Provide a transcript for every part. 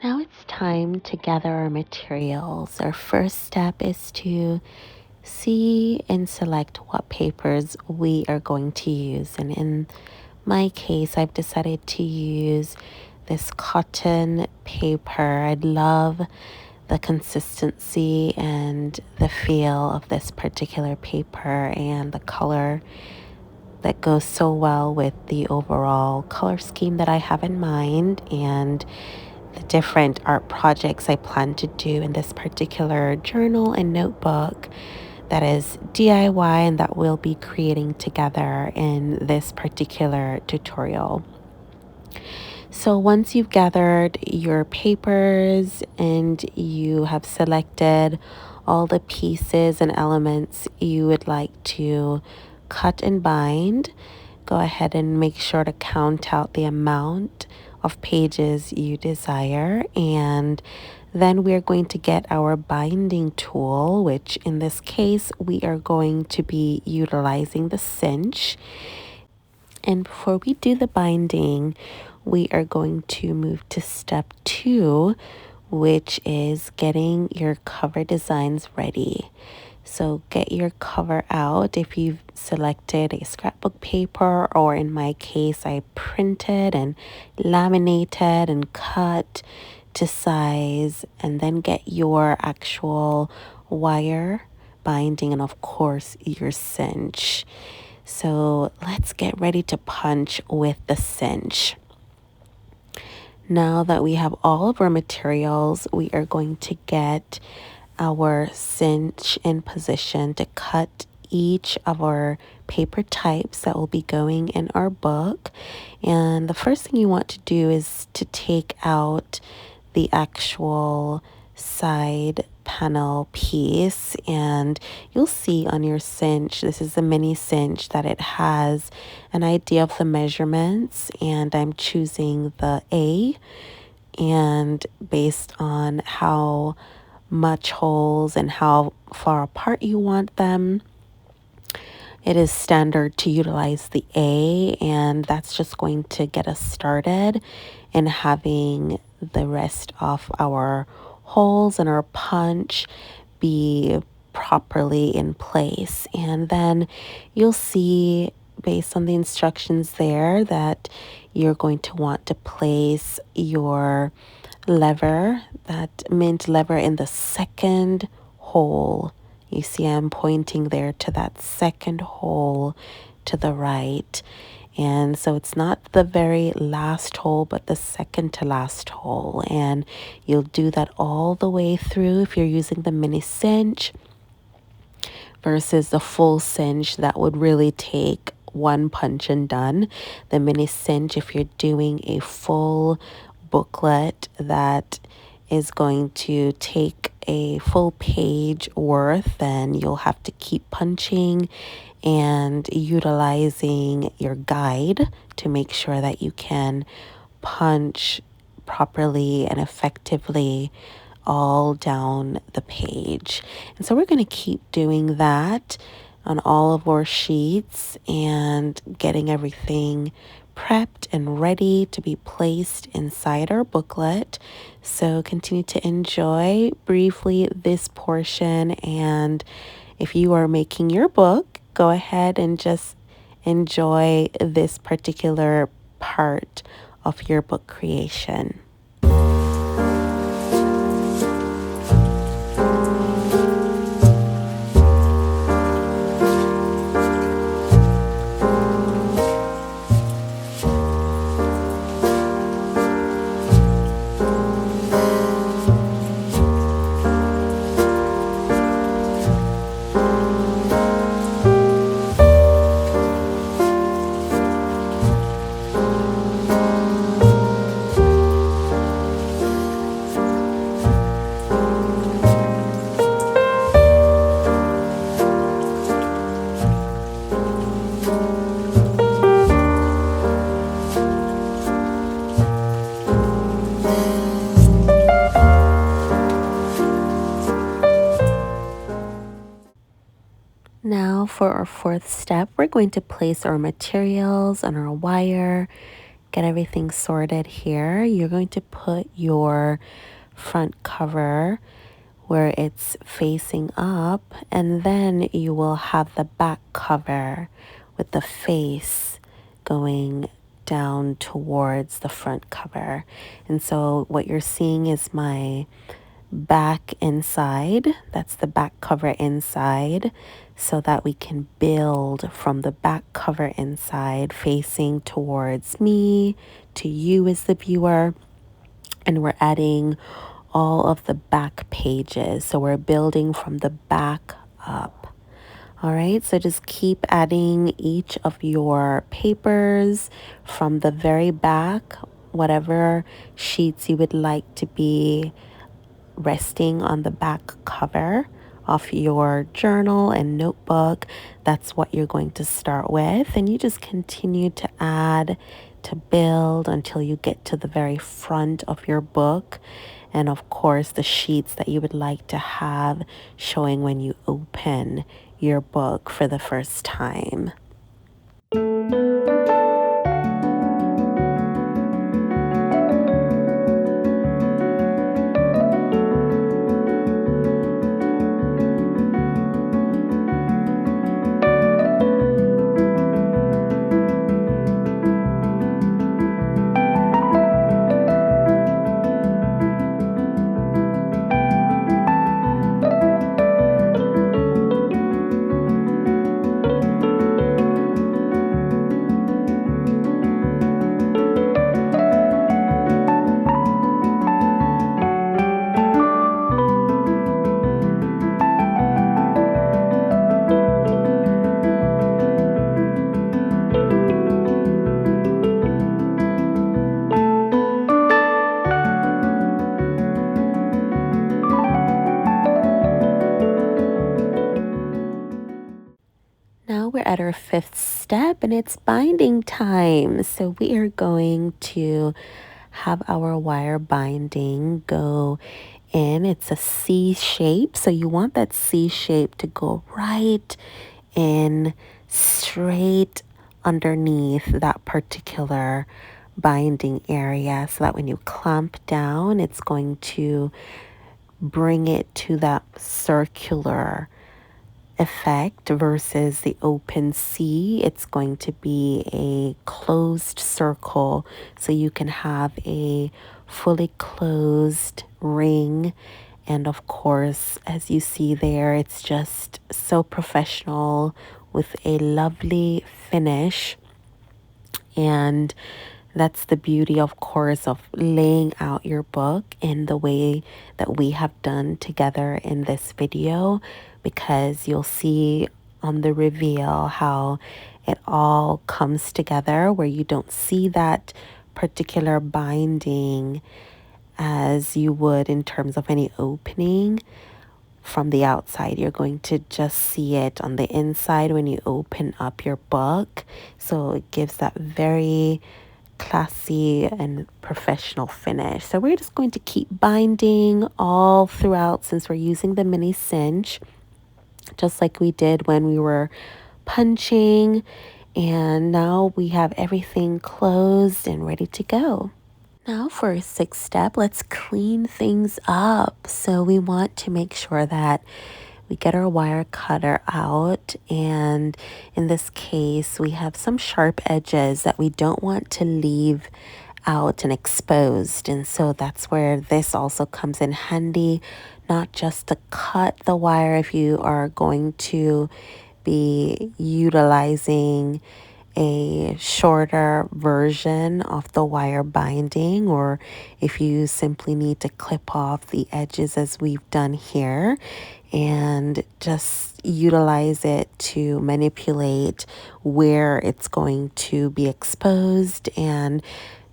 Now it's time to gather our materials. Our first step is to see and select what papers we are going to use. And in my case, I've decided to use this cotton paper. I love the consistency and the feel of this particular paper and the color that goes so well with the overall color scheme that I have in mind and the different art projects I plan to do in this particular journal and notebook that is DIY and that we'll be creating together in this particular tutorial. So once you've gathered your papers and you have selected all the pieces and elements you would like to cut and bind, go ahead and make sure to count out the amount of pages you desire, and then we're going to get our binding tool, which in this case we are going to be utilizing the cinch. And before we do the binding, we are going to move to step 2, which is getting your cover designs ready. So get your cover out if you've selected a scrapbook paper, or in my case, I printed and laminated and cut to size, and then get your actual wire binding and of course your cinch. So let's get ready to punch with the cinch. Now that we have all of our materials, we are going to get our cinch in position to cut each of our paper types that will be going in our book. And the first thing you want to do is to take out the actual side panel piece, and you'll see on your cinch, this is a mini cinch, that it has an idea of the measurements, and I'm choosing the A, and based on how much holes and how far apart you want them, it is standard to utilize the A, and that's just going to get us started in having the rest of our holes and our punch be properly in place. And then you'll see based on the instructions there that you're going to want to place your lever, that mint lever, in the second hole. You see I'm pointing there to that second hole to the right. And so it's not the very last hole, but the second to last hole. And you'll do that all the way through if you're using the mini cinch versus the full cinch that would really take one punch and done. The mini cinch, if you're doing a full booklet that is going to take a full page worth, then you'll have to keep punching and utilizing your guide to make sure that you can punch properly and effectively all down the page. And so we're going to keep doing that on all of our sheets and getting everything prepped and ready to be placed inside our booklet. So continue to enjoy briefly this portion, and if you are making your book, go ahead and just enjoy this particular part of your book creation. Now for our fourth step, we're going to place our materials on our wire get everything sorted here, you're going to put your front cover where it's facing up, and then you will have the back cover with the face going down towards the front cover. And so what you're seeing is my back inside. That's the back cover inside, so that we can build from the back cover inside facing towards me, to you as the viewer. And we're adding all of the back pages. So we're building from the back up. All right, so just keep adding each of your papers from the very back, whatever sheets you would like to be resting on the back cover of your journal and notebook. That's what you're going to start with. And you just continue to add, to build until you get to the very front of your book. And of course, the sheets that you would like to have showing when you open your book for the first time. Now we're at our fifth step, and it's binding time. So we are going to have our wire binding go in. It's a C shape. So you want that C shape to go right in, straight underneath that particular binding area, so that when you clamp down, it's going to bring it to that circular effect versus the open C. It's going to be a closed circle, so you can have a fully closed ring. And of course, as you see there, it's just so professional with a lovely finish. And that's the beauty, of course, of laying out your book in the way that we have done together in this video, because you'll see on the reveal how it all comes together, where you don't see that particular binding as you would in terms of any opening from the outside. You're going to just see it on the inside when you open up your book. So it gives that very classy and professional finish. So we're just going to keep binding all throughout, since we're using the mini cinch, just like we did when we were punching. And now we have everything closed and ready to go. Now for our sixth step, let's clean things up. So we want to make sure that we get our wire cutter out, and in this case we have some sharp edges that we don't want to leave out and exposed. And so that's where this also comes in handy, not just to cut the wire if you are going to be utilizing a shorter version of the wire binding, or if you simply need to clip off the edges as we've done here and just utilize it to manipulate where it's going to be exposed, and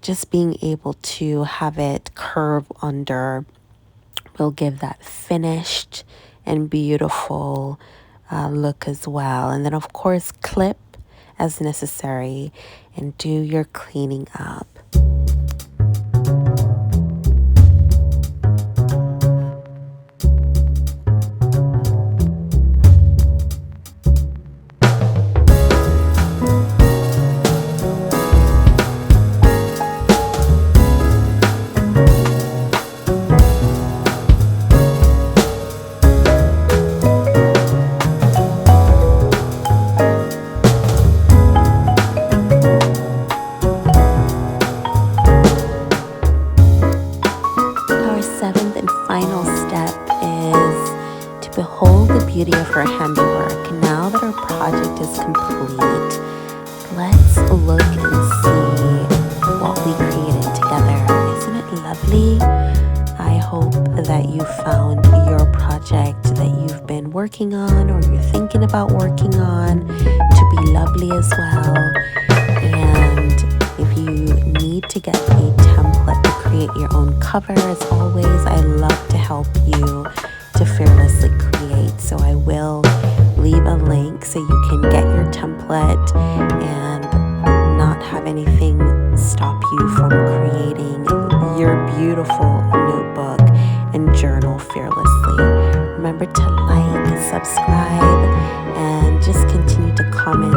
just being able to have it curve under will give that finished and beautiful look as well. And then of course clip as necessary and do your cleaning up. now that our project is complete, let's look and see what we created together. Isn't it lovely? I hope that you found your project that you've been working on or you're thinking about working on to be lovely as well. And if you need to get a template to create your own cover, as always, I love to help you to fearlessly create. So I will leave a link so you can get your template and not have anything stop you from creating your beautiful notebook and journal fearlessly. Remember to like, subscribe, and just continue to comment